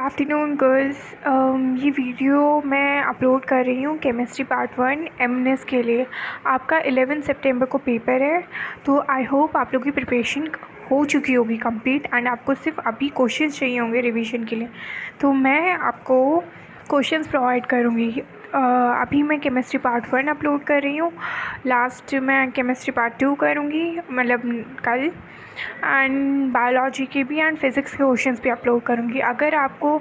Afternoon girls. ये video मैं upload कर रही हूँ केमिस्ट्री पार्ट 1 एमएनएस के लिए। आपका 11 सितंबर को पेपर है, तो आई होप आप लोग की प्रिपरेशन हो चुकी होगी कंप्लीट एंड आपको सिर्फ अभी क्वेश्चंस चाहिए होंगे रिवीजन के लिए। तो मैं आपको क्वेश्चंस प्रोवाइड करूँगी। अभी मैं केमिस्ट्री पार्ट 1 अपलोड कर रही हूँ, लास्ट मैं केमिस्ट्री पार्ट 2 करूँगी, मतलब कल। एंड बायोलॉजी के भी एंड फिज़िक्स के क्वेश्चंस भी अपलोड करूँगी। अगर आपको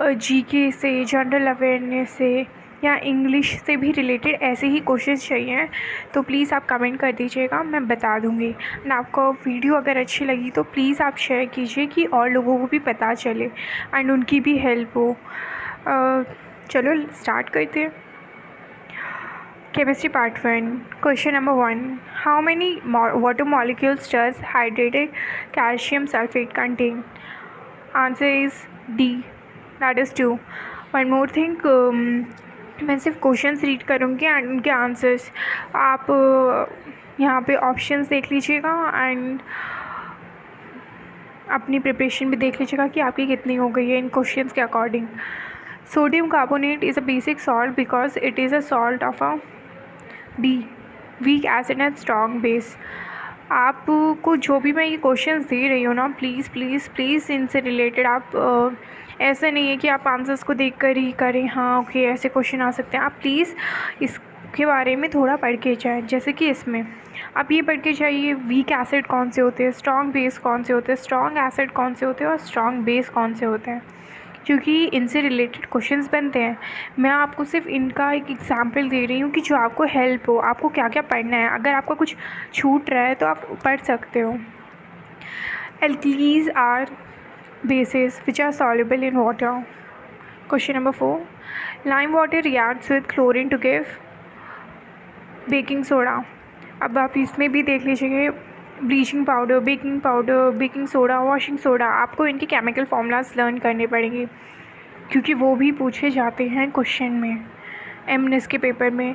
जीके से, जनरल अवेयरनेस से या इंग्लिश से भी रिलेटेड ऐसे ही क्वेश्चंस चाहिए तो प्लीज़ आप कमेंट कर दीजिएगा, मैं बता दूँगी। एंड आपको वीडियो अगर अच्छी लगी तो प्लीज़ आप शेयर कीजिए कि और लोगों को भी पता चले एंड उनकी भी हेल्प हो। चलो स्टार्ट करते हैं। Chemistry Part 1. Question number 1. How many water molecules does hydrated calcium sulfate contain? Answer is D. That is 2. One more thing. मैं सिर्फ क्वेश्चंस रीड करूँगी एंड उनके आंसर्स आप यहाँ पे ऑप्शंस देख लीजिएगा एंड अपनी प्रिपरेशन भी देख लीजिएगा कि आपकी कितनी हो गई है इन क्वेश्चंस के according. Sodium carbonate is a basic salt because it is a salt of a D weak acid and strong base. आपको जो भी मैं ये क्वेश्चंस दे रही हूँ ना, प्लीज़ प्लीज़ प्लीज़ इनसे रिलेटेड आप ऐसा नहीं है कि आप आंसर्स को देख कर ही करें, हाँ ओके ऐसे क्वेश्चन आ सकते हैं। आप प्लीज़ इसके बारे में थोड़ा पढ़ के जाएँ। जैसे कि इसमें आप ये पढ़ के जाइए वीक एसिड कौन से होते हैं, स्ट्रॉन्ग बेस कौन से होते हैं, स्ट्रॉन्ग एसिड कौन से होते हैं और स्ट्रॉन्ग बेस कौन से होते हैं, क्योंकि इनसे रिलेटेड क्वेश्चंस बनते हैं। मैं आपको सिर्फ इनका एक एग्जांपल दे रही हूँ कि जो आपको हेल्प हो, आपको क्या क्या पढ़ना है। अगर आपका कुछ छूट रहा है तो आप पढ़ सकते हो। एल्कीलीज are bases which are soluble in water. Question number 4. Lime water reacts with chlorine to give baking soda. अब आप इसमें भी देख लीजिए bleaching powder, baking soda, washing soda. आपको इनके केमिकल फार्मूलाज लर्न करने पड़ेंगे क्योंकि वो भी पूछे जाते हैं क्वेश्चन में एमएनएस के पेपर में।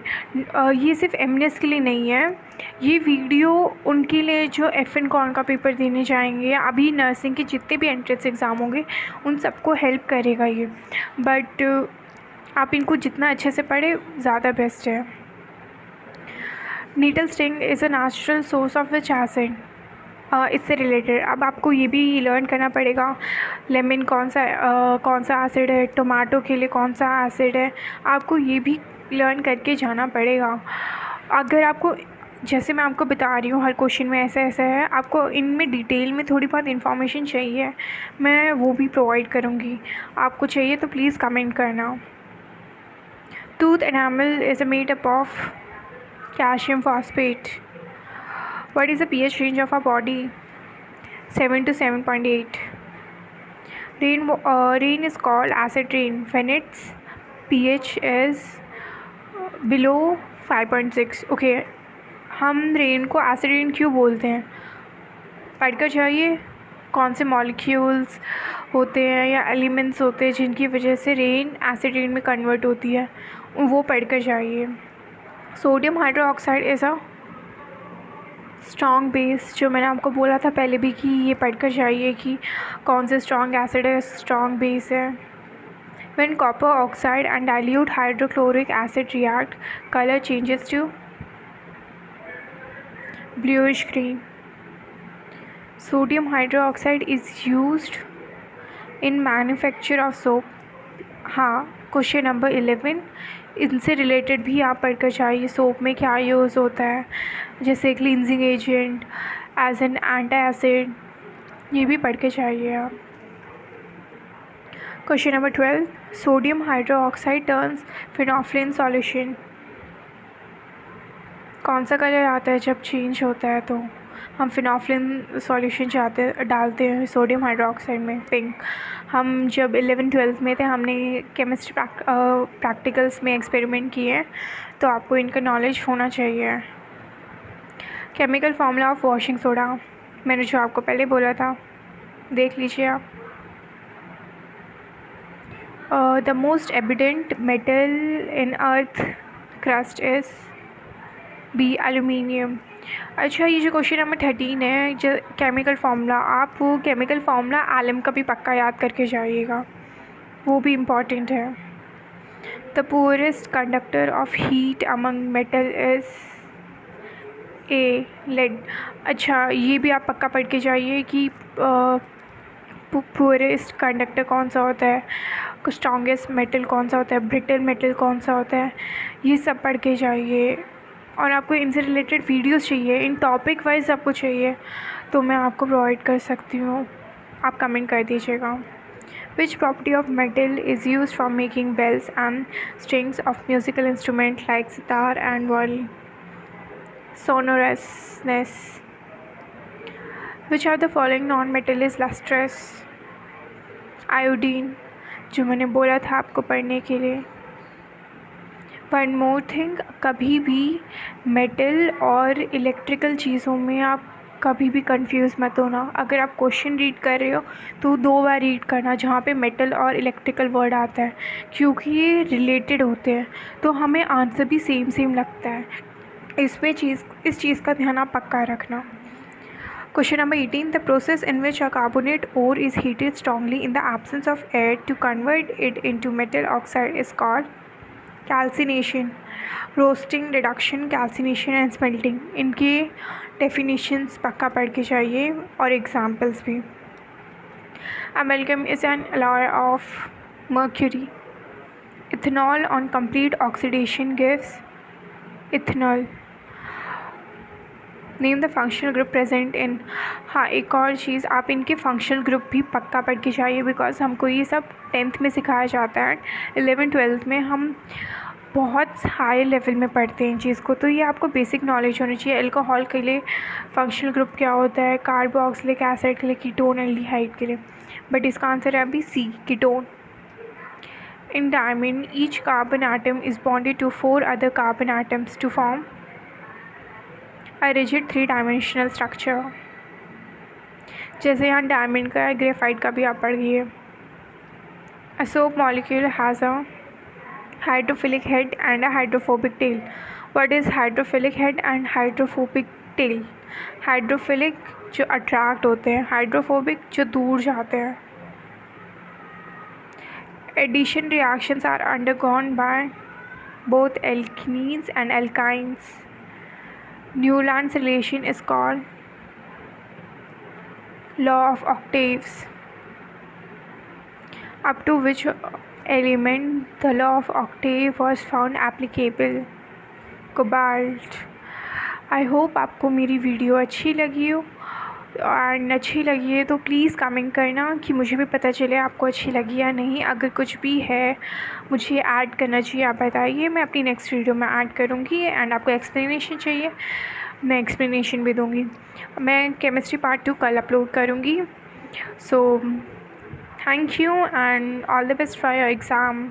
ये सिर्फ एमएनएस के लिए नहीं है, ये वीडियो उनके लिए जो एफएन कॉन का पेपर देने जाएंगे, अभी नर्सिंग के जितने भी एंट्रेंस एग्ज़ाम होंगे उन सबको हेल्प करेगा ये। बट आप इनको जितना अच्छे से पढ़े ज़्यादा बेस्ट है। Needle sting is a natural source of which acid. इससे रिलेटेड अब आपको ये भी लर्न करना पड़ेगा लेमन कौन सा एसिड है, टोमेटो के लिए कौन सा एसिड है, आपको ये भी लर्न करके जाना पड़ेगा। अगर आपको जैसे मैं आपको बता रही हूँ हर क्वेश्चन में ऐसा ऐसा है, आपको इनमें डिटेल में थोड़ी बहुत इन्फॉर्मेशन चाहिए, मैं वो भी प्रोवाइड करूँगी। आपको चाहिए तो प्लीज़ कमेंट करना। Tooth enamel is a made up of calcium phosphate. What is the pH range of our body? 7 to 7.8. Rain is called acid rain when its pH is below 5.6. Okay, हम rain को acid rain क्यों बोलते हैं? पढ़कर जाइए कौन से molecules होते हैं या एलिमेंट्स होते हैं जिनकी वजह से रेन एसिड रेन में कन्वर्ट होती है, वो पढ़कर जाइए। Sodium hydroxide is a strong base, जो मैंने आपको बोला था पहले भी कि ये पढ़कर जाइए कि कौन से स्ट्रॉन्ग एसिड है, स्ट्रॉन्ग बेस है। When copper oxide and dilute hydrochloric acid react, colour changes to bluish green. Sodium hydroxide is used in manufacture of soap. हाँ, क्वेश्चन नंबर 11 इनसे रिलेटेड भी आप पढ़कर जाइए। सोप में क्या यूज़ होता है, जैसे cleansing agent, as an anti acid, ये भी पढ़ के जाइए आप। Question number 12. Sodium hydroxide turns phenolphthalein solution. कौन सा कलर आता है जब चेंज होता है तो हम फिनोफ्लिन सॉल्यूशन डालते हैं सोडियम हाइड्रोक्साइड में, पिंक। हम जब 11-12 में थे हमने केमिस्ट्री प्रैक्टिकल्स में एक्सपेरिमेंट किए हैं, तो आपको इनका नॉलेज होना चाहिए। Chemical formula of washing soda, मैंने जो आपको पहले बोला था, देख लीजिए आप। The most evident metal in earth crust is b aluminium. अच्छा, ये जो क्वेश्चन नंबर 13 है, जो केमिकल फार्मूला, आप केमिकल फार्मूला एलम का भी पक्का याद करके जाइएगा। वो भी इम्पॉर्टेंट है। The poorest conductor of heat among metal is a lead. अच्छा, ये भी आप पक्का पढ़ के जाइए कि पुअरेस्ट कंडक्टर कौन सा होता है, स्ट्रॉन्गेस्ट मेटल कौन सा होता है, ब्रिटल मेटल कौन सा होता है, ये सब पढ़ के जाइए। और आपको इनसे रिलेटेड वीडियोस चाहिए, इन टॉपिक वाइज आपको चाहिए तो मैं आपको प्रोवाइड कर सकती हूँ, आप कमेंट कर दीजिएगा। Which property of metal is used for making bells and strings of musical instrument like sitar and violin? Sonorousness. Which of the following non-metal is lustrous? Iodine, जो मैंने बोला था आपको पढ़ने के लिए। वन मोर थिंग, कभी भी मेटल और इलेक्ट्रिकल चीज़ों में आप कभी भी कंफ्यूज मत होना। अगर आप क्वेश्चन रीड कर रहे हो तो 2 बार रीड करना जहाँ पे मेटल और इलेक्ट्रिकल वर्ड आता है, क्योंकि ये रिलेटेड होते हैं तो हमें आंसर भी सेम लगता है। इस चीज़ का ध्यान आप पक्का रखना। Question number 18. The process in which a carbonate ore is heated strongly in the absence of air to convert it into metal oxide is called calcination. Roasting, reduction, calcination and smelting. इनके definitions पक्का पढ़ के जाइए और examples भी। Amalgam is an alloy of mercury. Ethanol on complete oxidation gives ethanol. Name the functional group present in. हाँ, एक और चीज़, आप इनके फंक्शनल ग्रुप भी पक्का पढ़ के जाइए, बिकॉज हमको ये सब 10th में सिखाया जाता है। 11th-12th में हम बहुत हाई लेवल में पढ़ते हैं इन चीज़ को, तो ये आपको बेसिक नॉलेज होनी चाहिए। अल्कोहल के लिए फंक्शनल ग्रुप क्या होता है, कार्बोक्सिलिक एसिड के लिए कीटोन, एल्डिहाइड के लिए, बट इसका आंसर है अभी C, ketone. In diamond each carbon atom is bonded to 4 other carbon atoms to form a rigid 3-dimensional structure। जैसे यहाँ डायमंड का है, ग्रेफाइट का भी आप पढ़िए। A soap molecule has a hydrophilic head and a hydrophobic tail. What is hydrophilic head and hydrophobic tail? Hydrophilic जो attract होते हैं, हाइड्रोफोबिक जो दूर जाते हैं। Addition reactions are undergone by both alkenes and alkynes. Newland's relation is called law of octaves. Up to which element the law of octave was found applicable? Cobalt. I hope आपको मेरी video अच्छी लगी हो, and अच्छी लगी है तो please comment करना कि मुझे भी पता चले आपको अच्छी लगी या नहीं। अगर कुछ भी है मुझे ऐड करना चाहिए आप बताइए, मैं अपनी नेक्स्ट वीडियो में ऐड करूँगी। एंड आपको एक्सप्लेनेशन चाहिए, मैं एक्सप्लेनेशन भी दूँगी। मैं केमिस्ट्री पार्ट 2 कल अपलोड करूँगी। So thank you and all the best for your exam.